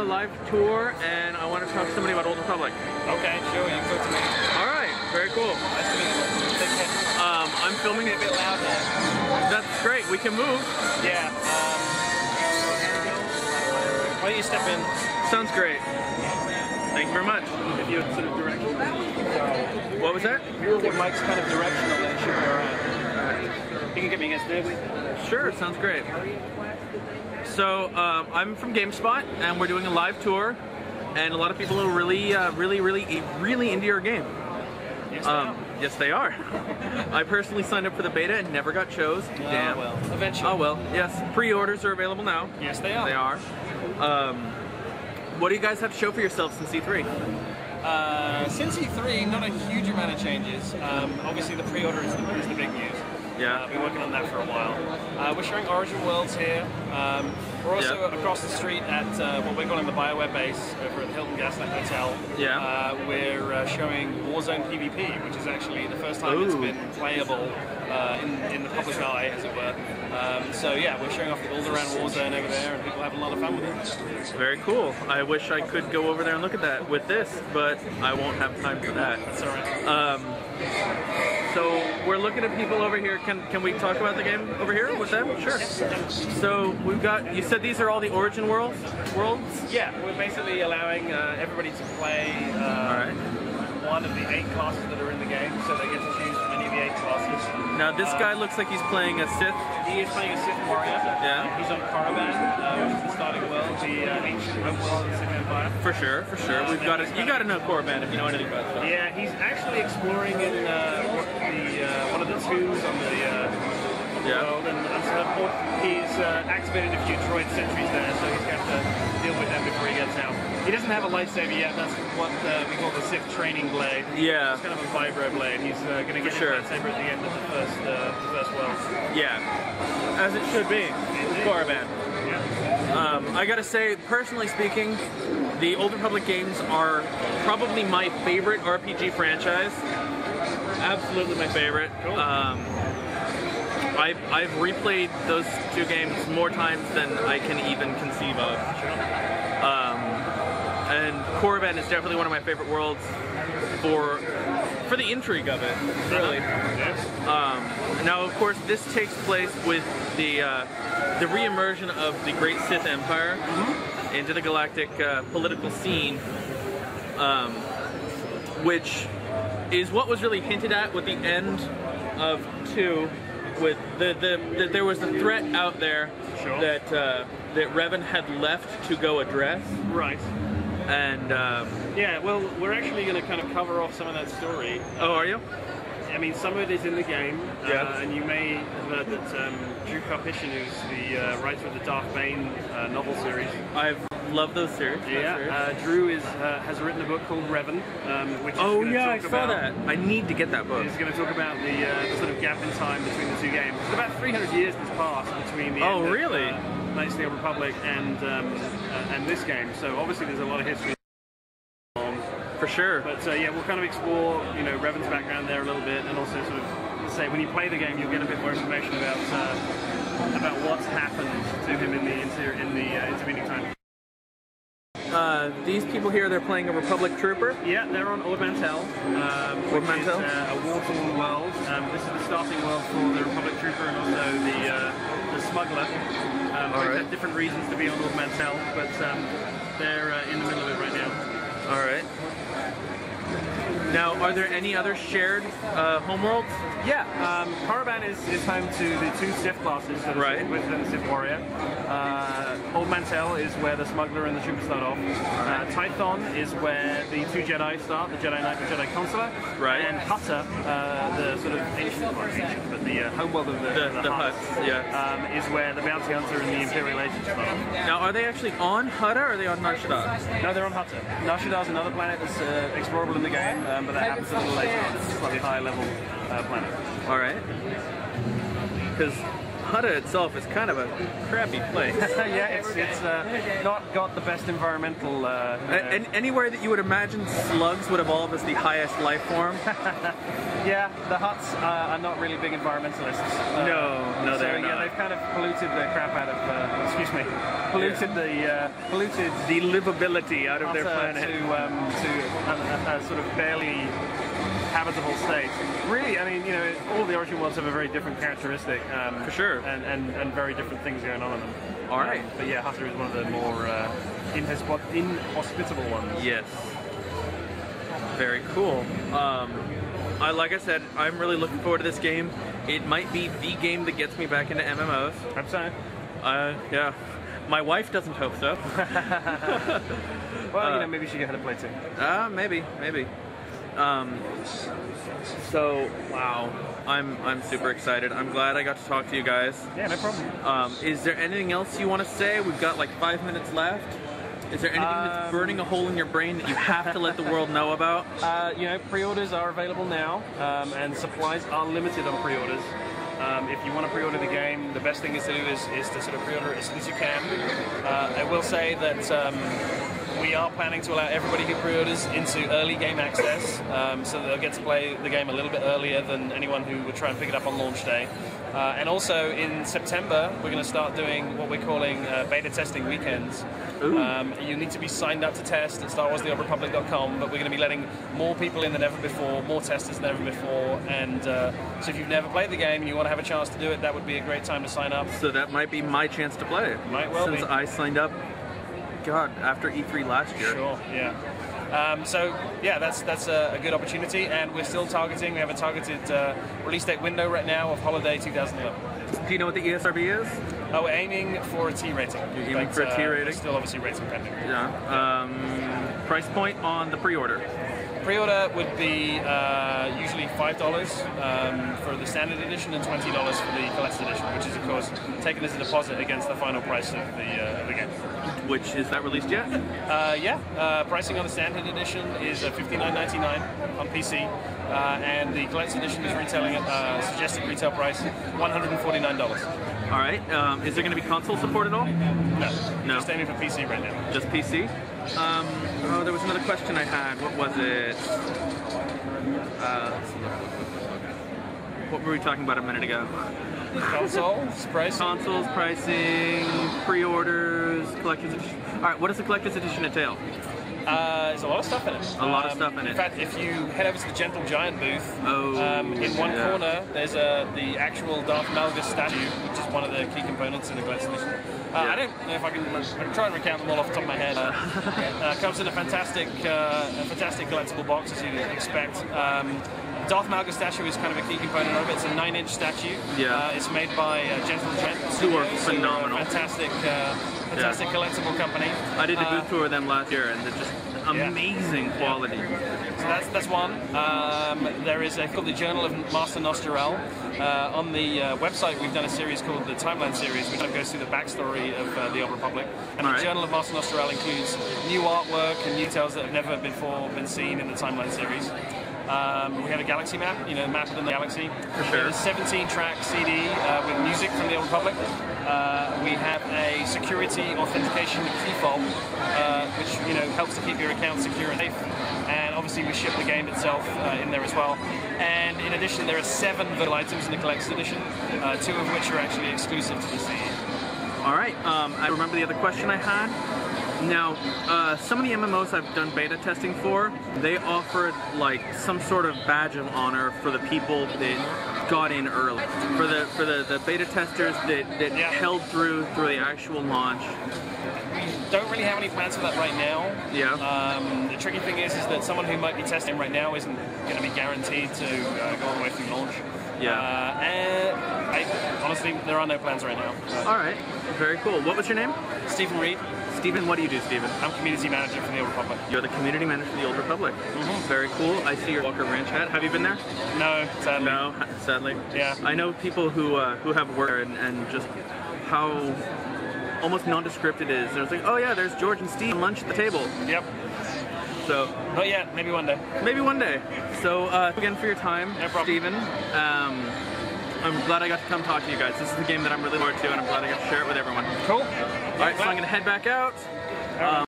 a live tour, and I want to talk to somebody about Old Republic. Okay, sure, you can talk to me. Alright, very cool. Nice to meet you. Take care. I'm filming a bit loud there. That's great, we can move. Yeah. Why don't you step in? Sounds great. Thank you very much. If you're sort of directional. What was that? Your mic's kind of directional, then it should go around. You can get me against there. Sure, sounds great. So, I'm from GameSpot, and we're doing a live tour, and a lot of people are really into your game. Yes, they are. Yes, they are. I personally signed up for the beta and never got chose. Damn. Well, eventually. Oh well, yes. Pre-orders are available now. Yes, they are. They are. What do you guys have to show for yourselves since E3? Since E3, not a huge amount of changes. Obviously, the pre-order is the big news. Yeah. I've been working on that for a while. We're showing Origin Worlds here. We're also across the street at what we're calling the BioWare base over at the Hilton Gaslight Hotel. Yeah. We're showing Warzone PvP, which is actually the first time it's been playable in the public eye, as it were. So yeah, we're showing off the all-around Warzone over there, and people have a lot of fun with it. Very cool. I wish I could go over there and look at that with this, but I won't have time for that. That's all right. So we're looking at people over here. Can we talk about the game over here with them? Sure. So we've got. You said these are all the Origin worlds. Yeah, we're basically allowing everybody to play one of the 8 classes that are in the game, so they get to choose from any of the 8 classes. Now this guy looks like he's playing a Sith. He is playing a Sith warrior. Yeah. He's on Caravan, which is the starting world, the ancient homeworld of the Sith Empire. For sure, for sure. We've got you got to know Caravan if you know anything about stuff. Yeah, he's actually exploring in one of the tombs on the world, and he's activated a few droid sentries there, so he's got to deal with them before he gets out. He doesn't have a lightsaber yet. That's what we call the Sith training blade. Yeah. It's kind of a vibro blade. He's going to get his lightsaber at the end of the first world. Yeah, as it should be with Caravan. Yeah. I gotta say, personally speaking, the Old Republic games are probably my favorite RPG franchise. Absolutely my favorite. Cool. I've replayed those 2 games more times than I can even conceive of. And Caravan is definitely one of my favorite worlds for the intrigue of it, really. Now, of course, this takes place with the re-immersion of the great Sith Empire into the galactic political scene, which is what was really hinted at with the end of 2. With there was a threat out there that Revan had left to go address. Right. And yeah, well, we're actually going to kind of cover off some of that story. Oh, are you? I mean, some of it is in the game, Yeah. and you may have heard that Drew Karpyshyn, who's the writer of the Darth Bane novel series. I've loved those series. Yeah, Drew has written a book called Revan, which is I saw that. I need to get that book. He's going to talk about the sort of gap in time between the 2 games. It's about 300 years has passed between the end of Knights of the Old Republic and this game. So obviously there's a lot of history. For sure. But yeah, we'll kind of explore, Revan's background there a little bit, and also sort of say when you play the game, you'll get a bit more information about what's happened to him in the intervening time. These people here, they're playing a Republic trooper. Yeah, they're on Ord Mantell, which is a war-torn world. This is the starting world for the Republic trooper and also the smuggler. Both have different reasons to be on Ord Mantell, but they're in the middle of it right now. All right. Now, are there any other shared homeworlds? Yeah, Caravan is home to the 2 Sith classes that are within the Sith Warrior. Ord Mantell is where the Smuggler and the Trooper start off. Tython is where the 2 Jedi start, the Jedi Knight and the Jedi Consular. Right. And Hutta, the sort of the homeworld of the Hutts, is where the Bounty Hunter and the Imperial Agents start. Now, are they actually on Hutta or are they on Nar Shaddaa? No, they're on Hutta. Nar Shaddaa is another planet that's explorable in the game, but that happens a little later on. It's a slightly higher level planet. All right. Because Hutta itself is kind of a crappy place. Yeah, it's not got the best environmental... And anywhere that you would imagine slugs would evolve as the highest life form. Yeah, the huts are not really big environmentalists. No, they're not. not. They've kind of polluted the crap out of... excuse me. Polluted the livability out of their planet to a sort of barely habitable state. Really, I mean, you know, all the Origin worlds have a very different characteristic. For sure. And very different things going on in them. All right. But yeah, Hutta is one of the more inhospitable ones. Yes. Very cool. Like I said, I'm really looking forward to this game. It might be the game that gets me back into MMOs. I'm sorry. Yeah. My wife doesn't hope so. Well, you know, maybe she can have a play too. Maybe. So, wow, I'm super excited. I'm glad I got to talk to you guys. Yeah, no problem. Is there anything else you want to say? We've got like 5 minutes left. Is there anything that's burning a hole in your brain that you have to let the world know about? You know, pre-orders are available now, and supplies are limited on pre-orders. If you want to pre-order the game, the best thing to do is to sort of pre-order it as soon as you can. I will say that we are planning to allow everybody who pre-orders into early game access, so that they'll get to play the game a little bit earlier than anyone who would try and pick it up on launch day. And also in September, we're going to start doing what we're calling beta testing weekends. You need to be signed up to test at StarWarsTheOldRepublic.com, but we're going to be letting more people in than ever before, more testers than ever before, and so if you've never played the game and you want to have a chance to do it, that would be a great time to sign up. So that might be my chance to play it. Might well be. Since I signed up, God, after E3 last year. Sure, yeah. So yeah, that's a good opportunity, and we're still targeting. We have a targeted release date window right now of holiday 2011. Do you know what the ESRB is? We're aiming for a T rating. You're aiming for a T rating? Still obviously rating pending. Yeah. Price point on the pre-order? Pre-order would be usually $5 for the standard edition and $20 for the collector's edition, which is of course taken as a deposit against the final price of the game. Which is that released yet? Yeah. Pricing on the standard edition is $59.99 on PC, and the collector's edition is retailing at suggested retail price $149. All right. Is there going to be console support at all? No. Just aiming for PC right now. Just PC? There was another question I had. What was it? What were we talking about a minute ago? Consoles pricing, pre-orders, collector's edition. All right, what does the collector's edition entail? There's a lot of stuff in it. A lot of stuff in it. In fact, if you head over to the Gentle Giant booth, in one yeah. corner there's the actual Darth Malgus statue, which is one of the key components in the collector's edition. I don't know if I can try and recount them all off the top of my head. Comes in a fantastic collectible box, as you'd expect. Darth Malgus statue is kind of a key component of it. It's a 9-inch statue. Yeah. It's made by Gentle Giant. Who are phenomenal. Fantastic collectible company. I did a booth tour of them last year, and they're just amazing quality. So that's one. There is called the Journal of Master Nostrel. On the website, we've done a series called the Timeline series, which goes through the backstory of the Old Republic. And the Journal of Master Nostrel includes new artwork and new details that have never before been seen in the Timeline series. We have a galaxy map, you know, map of the galaxy. For sure. We have a 17-track CD with music from the Old Republic. We have a security authentication key fob, which helps to keep your account secure and safe. And obviously we ship the game itself in there as well. And in addition, there are 7 virtual items in the collector's edition, 2 of which are actually exclusive to the CD. All right. I remember the other question I had. Now, some of the MMOs I've done beta testing for, they offered like some sort of badge of honor for the people that got in early, for the beta testers that held through the actual launch. We don't really have any plans for that right now. Yeah. The tricky thing is that someone who might be testing right now isn't going to be guaranteed to go all the way through launch. Yeah. Honestly, there are no plans right now. All right. Very cool. What was your name? Stephen Reid. Stephen, what do you do, Stephen? I'm community manager for the Old Republic. You're the community manager for the Old Republic. Mm-hmm. Very cool. I see your Walker Ranch hat. Have you been there? No, sadly. No, sadly. Yeah. I know people who have worked there and just how almost nondescript it is. There's like, oh yeah, there's George and Steve lunch at the table. Yep. So. Not yet. Maybe one day. Maybe one day. So again for your time, no problem. Stephen. I'm glad I got to come talk to you guys. This is a game that I'm really looking forward to, and I'm glad I got to share it with everyone. Cool. All right, so I'm going to head back out.